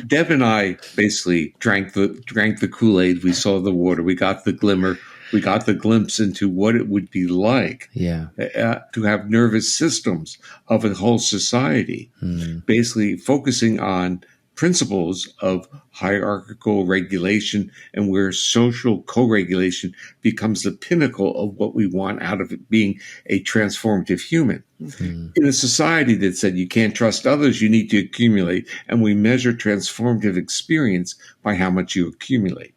Deb and I basically drank the Kool-Aid. We saw the water. We got the glimmer. We got the glimpse into what it would be like to have nervous systems of a whole society, basically focusing on principles of hierarchical regulation and where social co-regulation becomes the pinnacle of what we want out of it being a transformative human. In a society that said you can't trust others, you need to accumulate, and we measure transformative experience by how much you accumulate.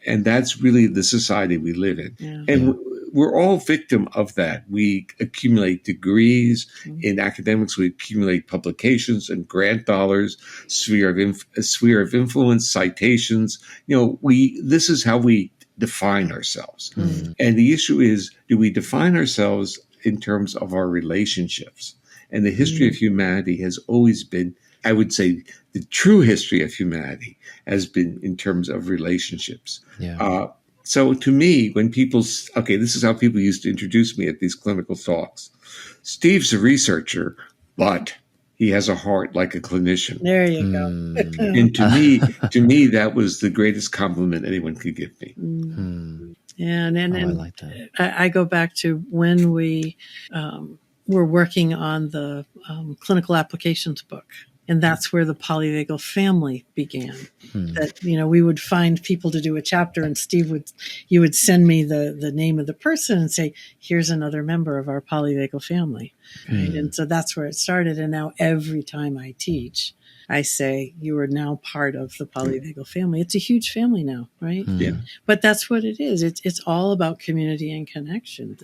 And that's really the society we live in. And we're all victim of that. We accumulate degrees in academics. We accumulate publications and grant dollars, sphere of influence, citations. This is how we define ourselves. And the issue is, do we define ourselves in terms of our relationships? And the history of humanity has always been, I would say, the true history of humanity has been in terms of relationships. So to me, when this is how people used to introduce me at these clinical talks. Steve's a researcher, but he has a heart like a clinician. There you go. And to me, that was the greatest compliment anyone could give me. Yeah, and I like that. I go back to when we were working on the clinical applications book. And that's where the polyvagal family began. That, we would find people to do a chapter, and you would send me the name of the person and say, here's another member of our polyvagal family. Right? And so that's where it started. And now every time I teach, I say, you are now part of the polyvagal family. It's a huge family now, right? But that's what it is. It's all about community and connection,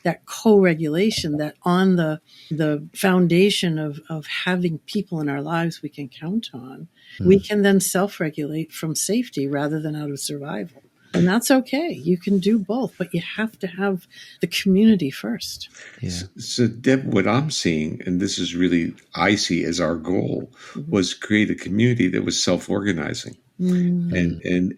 that co-regulation, that on the foundation of having people in our lives we can count on, we can then self-regulate from safety rather than out of survival. And that's okay. You can do both, but you have to have the community first. So, Deb, what I'm seeing, and this is really, I see as our goal, was create a community that was self-organizing and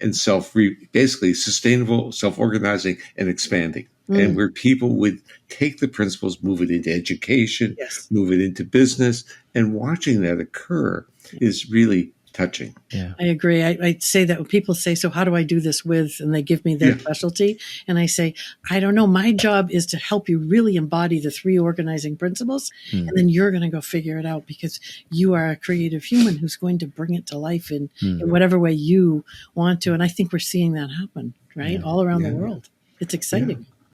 basically sustainable, self-organizing and expanding. And where people would take the principles, move it into education, move it into business, and watching that occur is really touching. I agree. I say that when people say, so how do I do this with, and they give me their specialty, and I say, I don't know. My job is to help you really embody the 3 organizing principles, and then you're going to go figure it out because you are a creative human who's going to bring it to life in whatever way you want to. And I think we're seeing that happen, right? All around the world. It's exciting.